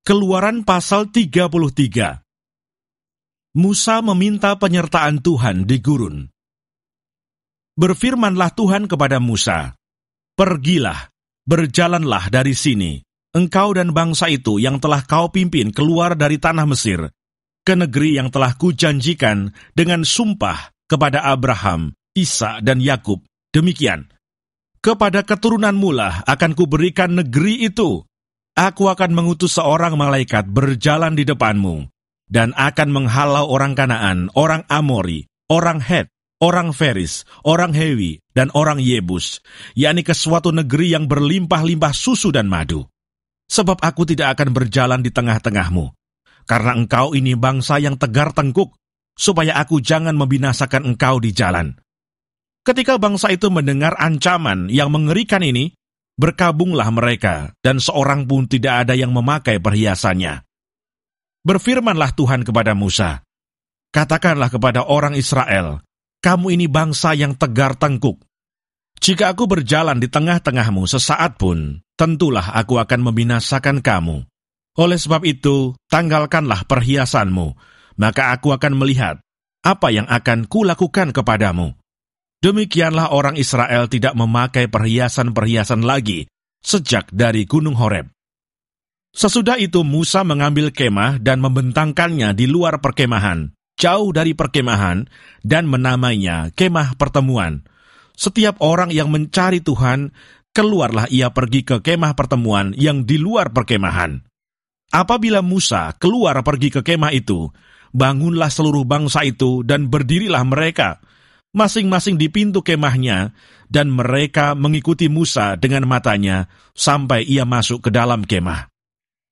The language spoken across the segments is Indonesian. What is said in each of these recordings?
Keluaran pasal 33. Musa meminta penyertaan Tuhan di gurun. Berfirmanlah Tuhan kepada Musa, "Pergilah, berjalanlah dari sini, engkau dan bangsa itu yang telah kau pimpin keluar dari tanah Mesir, ke negeri yang telah kujanjikan dengan sumpah kepada Abraham, Ishak dan Yakub. Demikian, kepada keturunanmu lah akan kuberikan negeri itu. Aku akan mengutus seorang malaikat berjalan di depanmu, dan akan menghalau orang Kanaan, orang Amori, orang Het, orang Feris, orang Hewi, dan orang Yebus, yakni ke suatu negeri yang berlimpah-limpah susu dan madu. Sebab aku tidak akan berjalan di tengah-tengahmu, karena engkau ini bangsa yang tegar tengkuk, supaya aku jangan membinasakan engkau di jalan." Ketika bangsa itu mendengar ancaman yang mengerikan ini, berkabunglah mereka, dan seorang pun tidak ada yang memakai perhiasannya. Berfirmanlah Tuhan kepada Musa, "Katakanlah kepada orang Israel, kamu ini bangsa yang tegar tengkuk. Jika aku berjalan di tengah-tengahmu sesaat pun, tentulah aku akan membinasakan kamu. Oleh sebab itu, tanggalkanlah perhiasanmu, maka aku akan melihat apa yang akan kulakukan kepadamu." Demikianlah orang Israel tidak memakai perhiasan-perhiasan lagi sejak dari Gunung Horeb. Sesudah itu Musa mengambil kemah dan membentangkannya di luar perkemahan, jauh dari perkemahan, dan menamainya Kemah Pertemuan. Setiap orang yang mencari Tuhan, keluarlah ia pergi ke kemah pertemuan yang di luar perkemahan. Apabila Musa keluar pergi ke kemah itu, bangunlah seluruh bangsa itu dan berdirilah mereka, masing-masing di pintu kemahnya, dan mereka mengikuti Musa dengan matanya sampai ia masuk ke dalam kemah.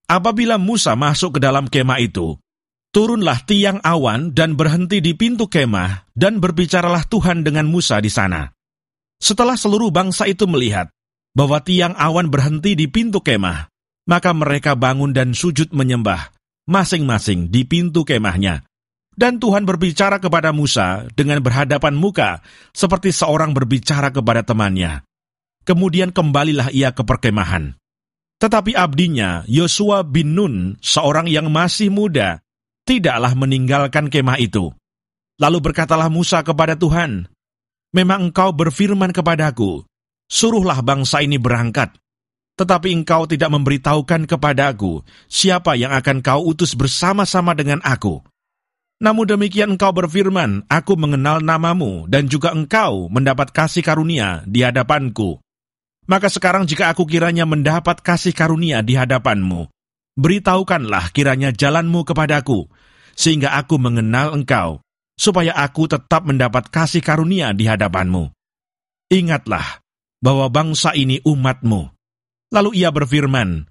Apabila Musa masuk ke dalam kemah itu, turunlah tiang awan dan berhenti di pintu kemah, dan berbicaralah Tuhan dengan Musa di sana. Setelah seluruh bangsa itu melihat bahwa tiang awan berhenti di pintu kemah, maka mereka bangun dan sujud menyembah, masing-masing di pintu kemahnya. Dan Tuhan berbicara kepada Musa dengan berhadapan muka, seperti seorang berbicara kepada temannya. Kemudian kembalilah ia ke perkemahan. Tetapi abdinya, Yosua bin Nun, seorang yang masih muda, tidaklah meninggalkan kemah itu. Lalu berkatalah Musa kepada Tuhan, "Memang engkau berfirman kepadaku, suruhlah bangsa ini berangkat. Tetapi engkau tidak memberitahukan kepadaku siapa yang akan kau utus bersama-sama dengan aku. Namun demikian engkau berfirman, aku mengenal namamu, dan juga engkau mendapat kasih karunia di hadapanku. Maka sekarang jika aku kiranya mendapat kasih karunia di hadapanmu, beritahukanlah kiranya jalanmu kepadaku, sehingga aku mengenal engkau, supaya aku tetap mendapat kasih karunia di hadapanmu. Ingatlah bahwa bangsa ini umatmu." Lalu ia berfirman,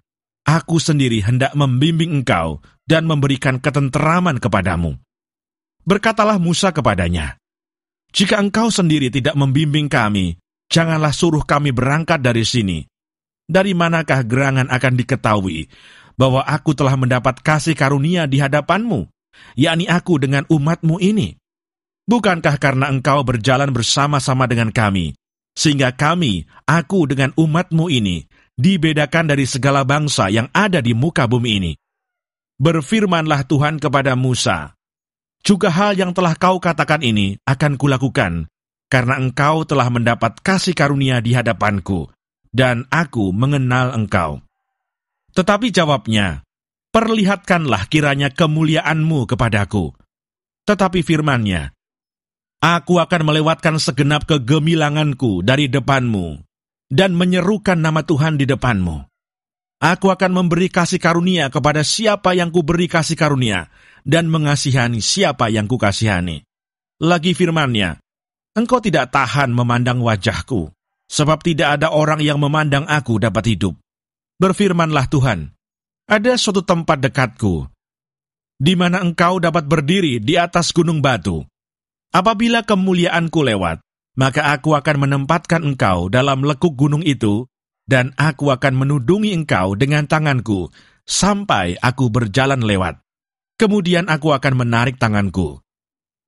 "Aku sendiri hendak membimbing engkau dan memberikan ketenteraman kepadamu." Berkatalah Musa kepadanya, "Jika engkau sendiri tidak membimbing kami, janganlah suruh kami berangkat dari sini. Dari manakah gerangan akan diketahui bahwa aku telah mendapat kasih karunia di hadapanmu, yakni aku dengan umatmu ini? Bukankah karena engkau berjalan bersama-sama dengan kami, sehingga kami, aku dengan umatmu ini, dibedakan dari segala bangsa yang ada di muka bumi ini?" Berfirmanlah Tuhan kepada Musa, "Juga hal yang telah kau katakan ini akan kulakukan, karena engkau telah mendapat kasih karunia di hadapanku, dan aku mengenal engkau." Tetapi jawabnya, "Perlihatkanlah kiranya kemuliaanmu kepadaku." Tetapi firman-Nya, "Aku akan melewatkan segenap kegemilanganku dari depanmu, dan menyerukan nama Tuhan di depanmu. Aku akan memberi kasih karunia kepada siapa yang kuberi kasih karunia, dan mengasihani siapa yang kukasihani." Lagi firman-Nya, "Engkau tidak tahan memandang wajahku, sebab tidak ada orang yang memandang aku dapat hidup." Berfirmanlah Tuhan, "Ada suatu tempat dekatku, di mana engkau dapat berdiri di atas gunung batu. Apabila kemuliaanku lewat, maka aku akan menempatkan engkau dalam lekuk gunung itu, dan aku akan menudungi engkau dengan tanganku, sampai aku berjalan lewat. Kemudian aku akan menarik tanganku,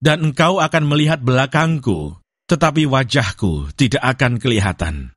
dan engkau akan melihat belakangku, tetapi wajahku tidak akan kelihatan."